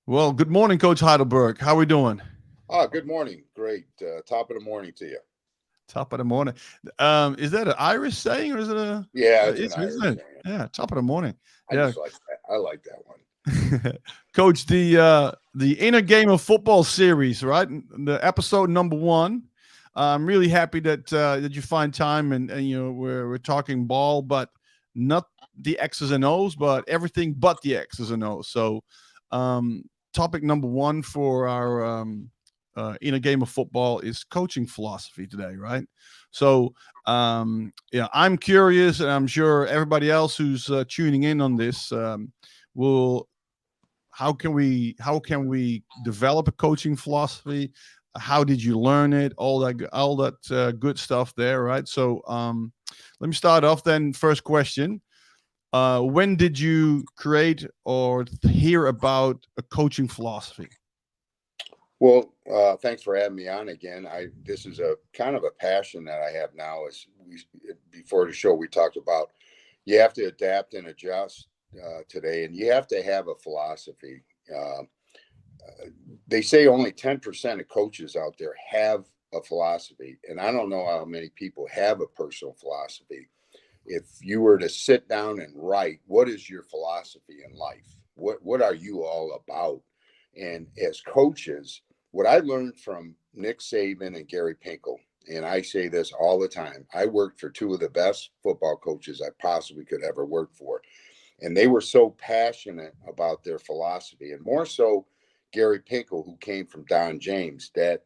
Well, good morning, Coach Heidelberg. How are we doing? Good morning. Great. Top of the morning to you. Top of the morning. Is that an Irish saying or is it a? Yeah, it's an Isn't Irish it? saying. Yeah, top of the morning. I Yeah, just like that. I like that one. Coach. The inner game of football series, right? The episode number one. I'm really happy that you find time and we're talking ball, but not the X's and O's, but everything but the X's and O's. So, um, topic number one for our inner game of football is coaching philosophy today, right? So, yeah, I'm curious, and I'm sure everybody else who's tuning in on this will how can we develop a coaching philosophy? How did you learn it? All that good stuff there, right? So let me start off then. First question: when did you create or hear about a coaching philosophy? Well, thanks for having me on again. This is a kind of a passion that I have now. As we before the show, we talked about you have to adapt and adjust today, and you have to have a philosophy. They say only 10% of coaches out there have a philosophy, and I don't know how many people have a personal philosophy. If you were to sit down and write, what is your philosophy in life? What are you all about? And as coaches, what I learned from Nick Saban and Gary Pinkel, and I say this all the time, I worked for two of the best football coaches I possibly could ever work for. And they were so passionate about their philosophy, and more so Gary Pinkel, who came from Don James, that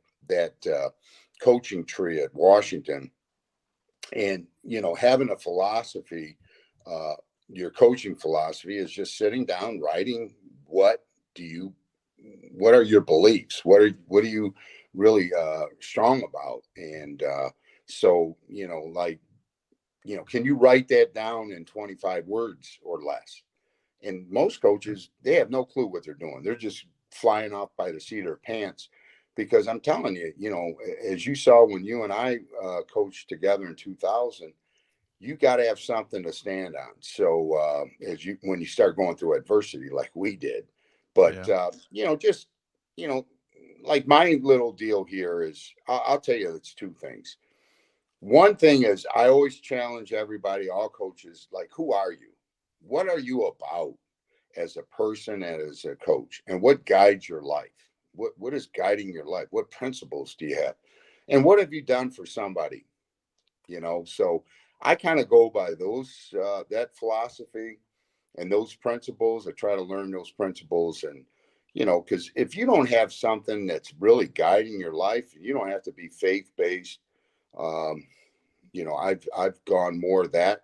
coaching tree at Washington, and having a philosophy, uh, your coaching philosophy is just sitting down writing do you what are your beliefs, what are you really strong about, and so like can you write that down in 25 words or less? And most coaches, they have no clue what they're doing. They're just flying off by the seat of their pants. Because I'm telling you, as you saw when you and I coached together in 2000, you got to have something to stand on. So when you start going through adversity like we did, but Yeah. just you know, like my little deal here is, I'll tell you, it's two things. One thing is, I always challenge everybody, all coaches, like, who are you? What are you about as a person and as a coach? And what guides your life? What is guiding your life? What principles do you have? And what have you done for somebody? So I kind of go by those that philosophy and those principles. I try to learn those principles, and because if you don't have something that's really guiding your life, you don't have to be faith based. Um, I've gone more that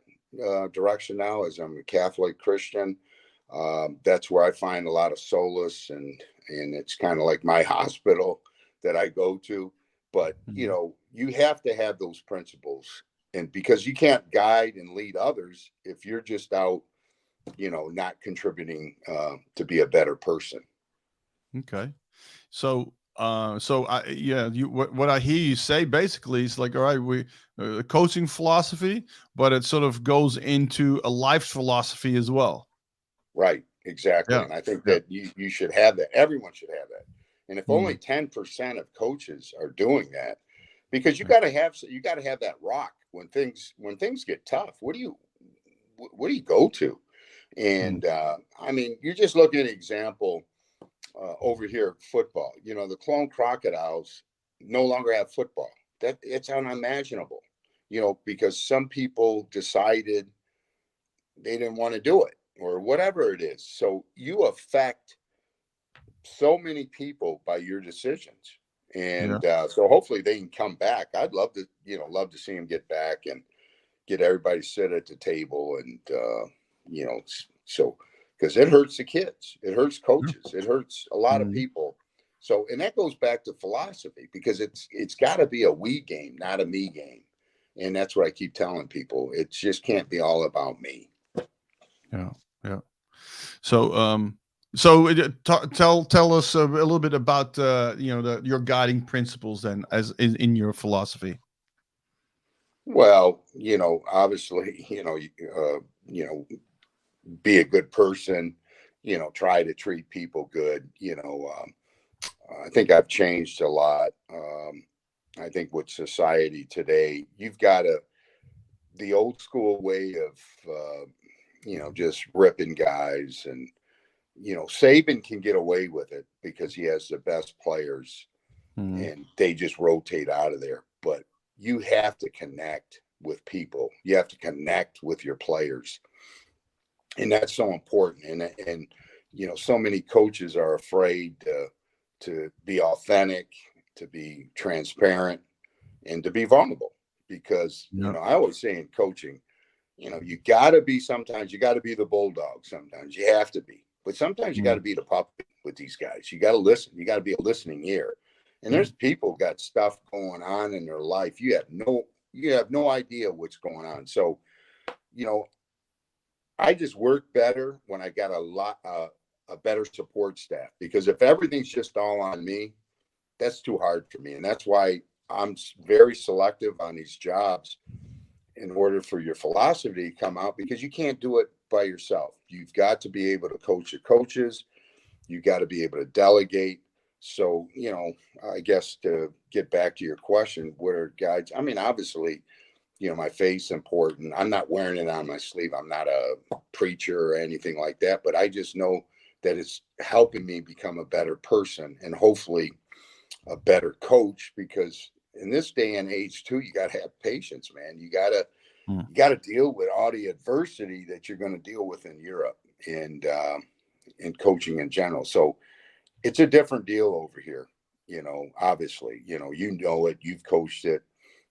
direction now, as I'm a Catholic Christian. That's where I find a lot of solace, and it's kind of like my hospital that I go to. But Mhm. you have to have those principles, and because you can't guide and lead others if you're just out, not contributing to be a better person. Okay. Yeah, what I hear you say basically is like, all right, we coaching philosophy, but it sort of goes into a life philosophy as well. Right, exactly. Yeah. And I think Yeah. that you should have that. Everyone should have that. And if only Mm, 10% of coaches are doing that, because yeah. you got to have that rock when things get tough. What do you go to? Mm, And I mean, you just look at an example over here at football. The Clone Crocodiles no longer have football. That it's unimaginable. Because some people decided they didn't want to do it or whatever it is. So you affect so many people by your decisions. yeah. And so hopefully they can come back. I'd love to see them get back and get everybody sit at the table, and so because it hurts the kids, it hurts Yeah. coaches, it hurts a lot of Mhm. people. So, and that goes back to philosophy, because it's got to be a we game, not a me game. And that's what I keep telling people. It just can't be all about me. Yeah. Yeah. So, tell us a little bit about your guiding principles then, as in your philosophy. Well, obviously, be a good person, try to treat people good. I think I've changed a lot. I think with society today, you've got the old school way of, just ripping guys. And, Saban can get away with it because he has the best players and they just rotate out of there. But you have to connect with people. You have to connect with your players. And that's so important. And so many coaches are afraid to be authentic, to be transparent, and to be vulnerable. Because, I always say in coaching, sometimes you got to be the bulldog. Sometimes you have to be, but sometimes you got to be the puppy with these guys. You got to listen. You got to be a listening ear. And there's people got stuff going on in their life. You have no idea what's going on. So, I just work better when I got a better support staff, because if everything's just all on me, that's too hard for me. And that's why I'm very selective on these jobs in order for your philosophy to come out, because you can't do it by yourself. You've got to be able to coach your coaches. You got to be able to delegate. So, I guess to get back to your question, what are guides? I mean, obviously, my face important. I'm not wearing it on my sleeve. I'm not a preacher or anything like that, but I just know that it's helping me become a better person and hopefully a better coach, because in this day and age too, you got to have patience, man. You got to deal with all the adversity that you're going to deal with in Europe and in coaching in general. So it's a different deal over here. Obviously, it, you've coached it.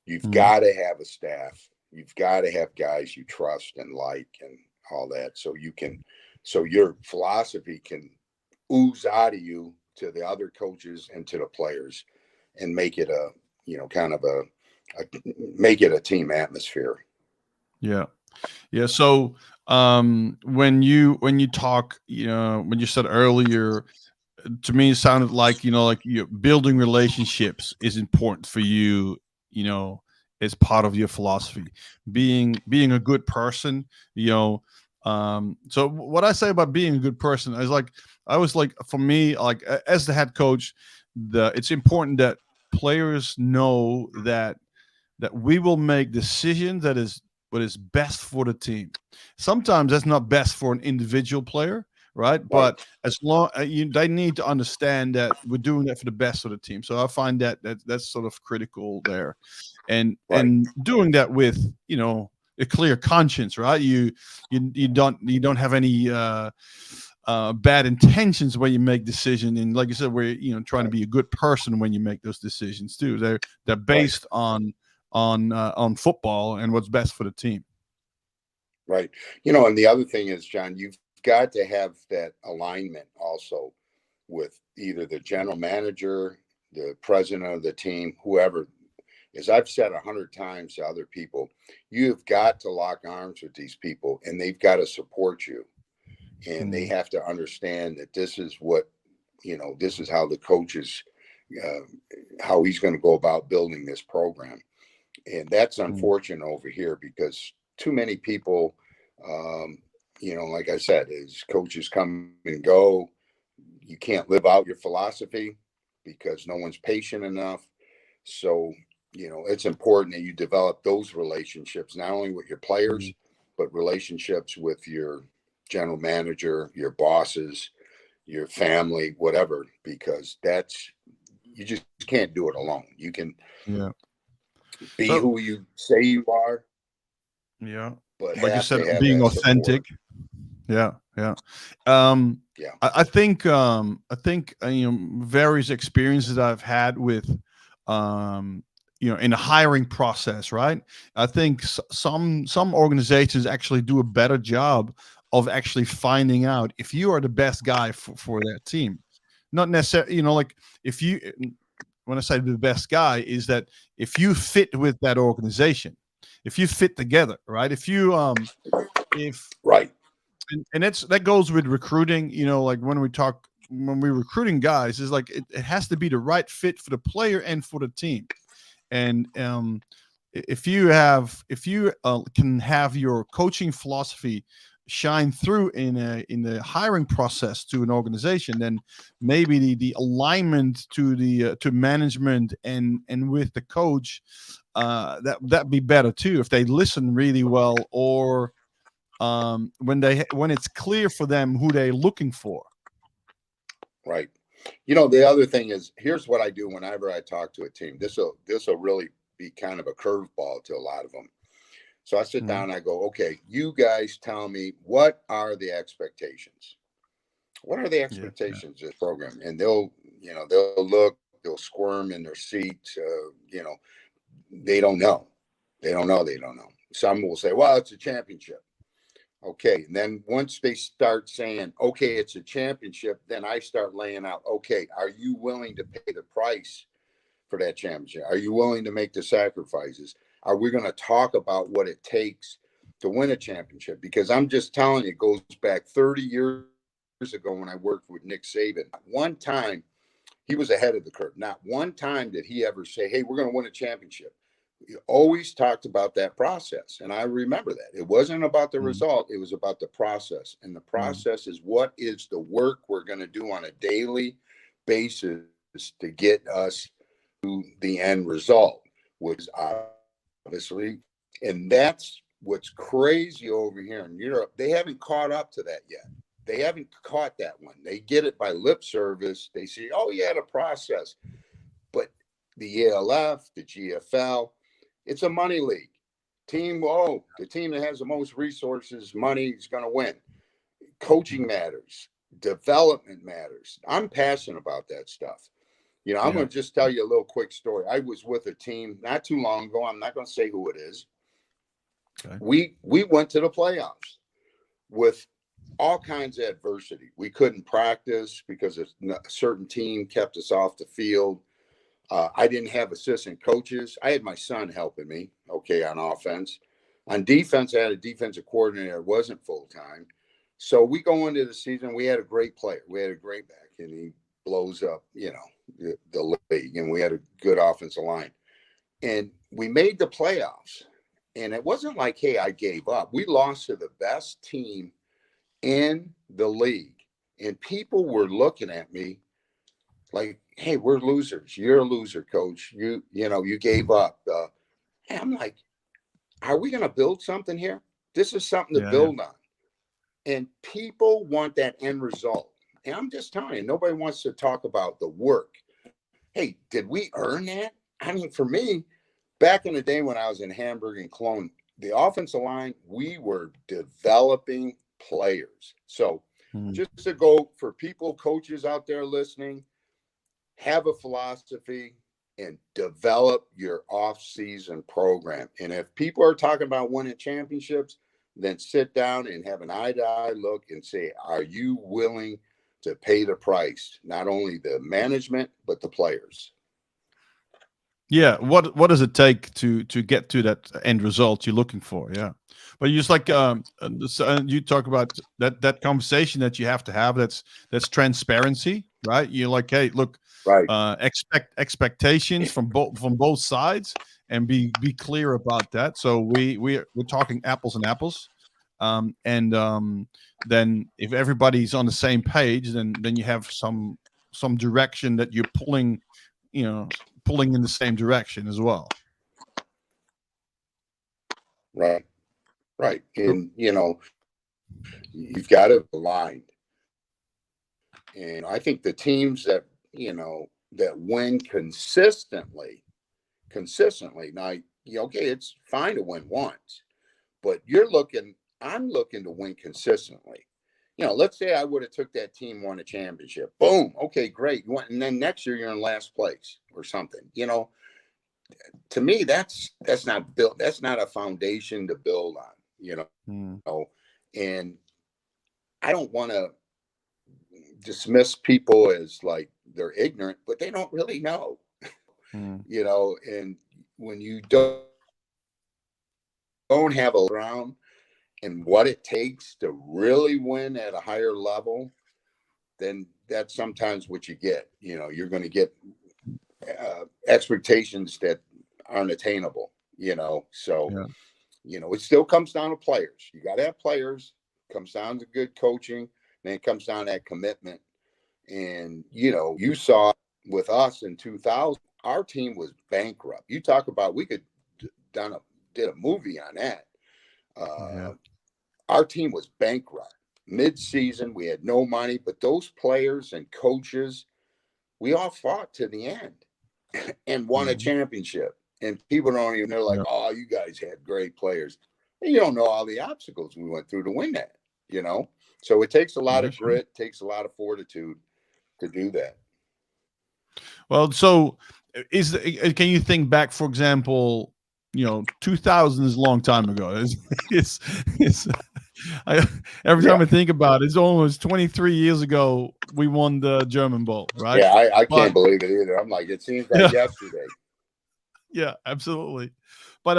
You've got to have a staff. You've got to have guys you trust and like and all that. So your philosophy can ooze out of you to the other coaches and to the players and make it make it a team atmosphere. Yeah. Yeah. So when you talk, when you said earlier, to me it sounded like, like you building relationships is important for you, as part of your philosophy. Being a good person, so what I say about being a good person is like, I was like, for me, like as the head coach, it's important that players know that we will make decisions that is what is best for the team. Sometimes that's not best for an individual player, right? But as long they need to understand that we're doing that for the best of the team. So I find that's sort of critical there, and doing that with a clear conscience, right? You don't have any bad intentions when you make decisions, and like you said, we're trying to be a good person when you make those decisions too. They're based on football and what's best for the team. Right. And the other thing is, John, you've got to have that alignment also with either the general manager, the president of the team, whoever. As I've said 100 times to other people, you've got to lock arms with these people and they've got to support you. And they have to understand that this is what, this is how the coaches, how he's going to go about building this program. And that's unfortunate over here, because too many people, like I said, as coaches come and go, you can't live out your philosophy because no one's patient enough. So, it's important that you develop those relationships, not only with your players, but relationships with your general manager, your bosses, your family, whatever, because you just can't do it alone. You can be who you say you are. Yeah. But like you said, have being that authentic. Support. Yeah. I think various experiences I've had with in the hiring process, right? I think some organizations actually do a better job of actually finding out if you are the best guy for their team. Not necessarily, like if you, when I say the best guy, is that if you fit with that organization, if you fit together, right? If you and that goes with recruiting, like when we're recruiting guys, is like it has to be the right fit for the player and for the team. And if you can have your coaching philosophy shine through in the hiring process to an organization, then maybe the alignment to management and with the coach, that'd be better too if they listen really well, or when it's clear for them who they're looking for. Right. You know, the other thing is, here's what I do whenever I talk to a team. This will really be kind of a curveball to a lot of them. So I sit down and I go, okay, you guys tell me, what are the expectations? What are the expectations of the program? And they'll look, they'll squirm in their seat. They don't know. They don't know. Some will say, well, it's a championship. Okay. And then once they start saying, okay, it's a championship, then I start laying out, okay, are you willing to pay the price for that championship? Are you willing to make the sacrifices? Are we going to talk about what it takes to win a championship? Because I'm just telling you, it goes back 30 years ago when I worked with Nick Saban. One time, he was ahead of the curve. Not one time did he ever say, hey, we're going to win a championship. He always talked about that process. And I remember that. It wasn't about the result. It was about the process. And the process is, what is the work we're going to do on a daily basis to get us to the end result, which is obviously, and that's what's crazy over here in Europe. They haven't caught up to that yet. They haven't caught that one. They get it by lip service. They say, oh, yeah, the process. But the ELF, the GFL, it's a money league. The team that has the most resources, money is going to win. Coaching matters. Development matters. I'm passionate about that stuff. You know, I'm going to just tell you a little quick story. I was with a team not too long ago. I'm not going to say who it is. Okay. We went to the playoffs with all kinds of adversity. We couldn't practice because a certain team kept us off the field. I didn't have assistant coaches. I had my son helping me, okay, on offense. On defense, I had a defensive coordinator that wasn't full-time. So we go into the season, we had a great player. We had a great back, and he blows up, the league, and we had a good offensive line. And we made the playoffs. And it wasn't like, hey, I gave up. We lost to the best team in the league. And people were looking at me like, hey, we're losers. You're a loser, coach. You gave up. And I'm like, are we going to build something here? This is something to build on. And people want that end result. And I'm just telling you, nobody wants to talk about the work. Hey, did we earn that? I mean, for me, back in the day when I was in Hamburg and Cologne, the offensive line, we were developing players. So just to go for people, coaches out there listening, have a philosophy and develop your off-season program. And if people are talking about winning championships, then sit down and have an eye-to-eye look and say, are you willing to pay the price? Not only the management, but the players. Yeah. What does it take to get to that end result you're looking for? Yeah. But you just like you talk about that conversation that you have to have. That's transparency, right? You're like, hey, look, right. Expect expectations from both sides, and be clear about that. So we're talking apples and apples, then if everybody's on the same page, then you have some direction that you're pulling in the same direction as well. Right. And, you've got to align. And I think the teams that win consistently, now, okay, it's fine to win once, but I'm looking to win consistently. Let's say I would have took that team, won a championship. Boom. Okay, great. And then next year you're in last place or something. To me, that's not built. That's not a foundation to build on. And I don't want to dismiss people as like they're ignorant, but they don't really know. And when you don't have a ground and what it takes to really win at a higher level, then that's sometimes what you get. You're going to get expectations that aren't attainable. So it still comes down to players. You got to have players, Comes down to good coaching, then it comes down to that commitment. And, you saw with us in 2000, our team was bankrupt. You talk about, we could did a movie on that. Our team was bankrupt. Mid-season, we had no money, but those players and coaches, we all fought to the end and won a championship. And people don't even know, like, oh, you guys had great players. And you don't know all the obstacles we went through to win that, So it takes a lot of grit, takes a lot of fortitude to do that. Well, so can you think back, for example, 2000 is a long time ago. Every time I think about it, it's almost 23 years ago we won the German Bowl, right? Yeah, I can't believe it either. I'm like, it seems like yesterday. Yeah, absolutely. But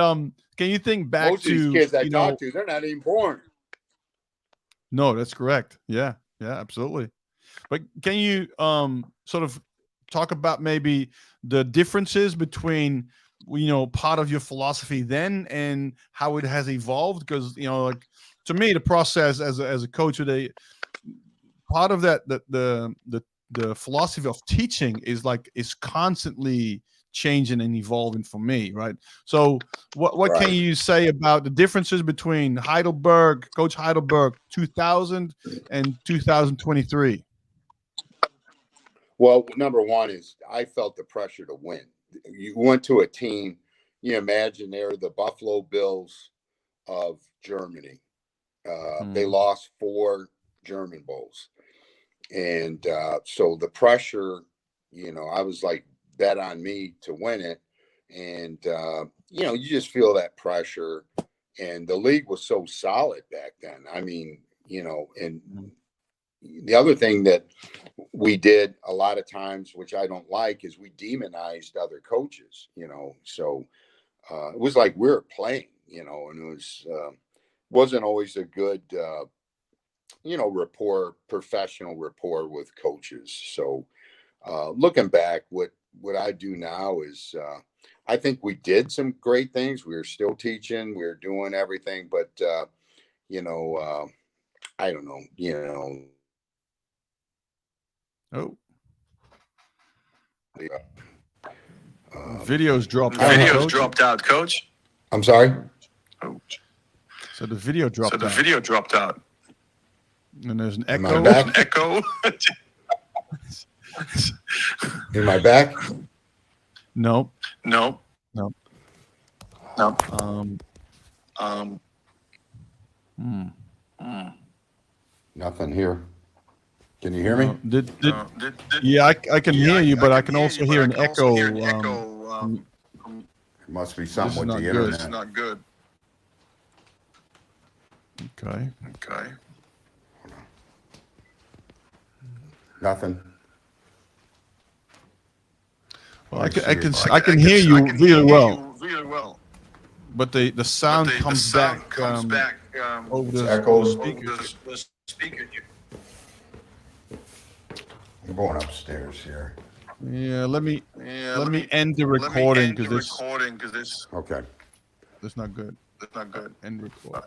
can you think back most of these kids I talk to, they're not even born. No, that's correct. Yeah, absolutely. But can you sort of talk about maybe the differences between part of your philosophy then and how it has evolved? Because like, to me, the process as a coach, part of that the philosophy of teaching is constantly changing and evolving for me, right? So what can you say about the differences between Coach Heidelberg 2000 and 2023? Well, number one is I felt the pressure to win. You went to a team, you imagine they're the Buffalo Bills of Germany. They lost 4 German Bowls. And so the pressure, I was like, bet on me to win it. And, you just feel that pressure. And the league was so solid back then. I mean, and the other thing that we did a lot of times, which I don't like, is we demonized other coaches, so it was like we were playing, and it wasn't always a good, professional rapport with coaches. So looking back, what I do now is I think we did some great things. We were still teaching, we were doing everything, but I don't know, Oh, videos dropped out. Videos dropped out, Coach. I'm sorry. Oh. So the video dropped out. Video dropped out. And there's an Am echo. I back? An echo. Am I back? No. Nothing here. Can you hear me? Yeah, I can hear you, but I can also hear an echo. It must be something with the internet. This is not good. Okay. Nothing. Well, I can hear you really well. But the sound comes back over the speaker. I'm going upstairs here. Yeah, let me end the recording because this Okay. that's not good. End record.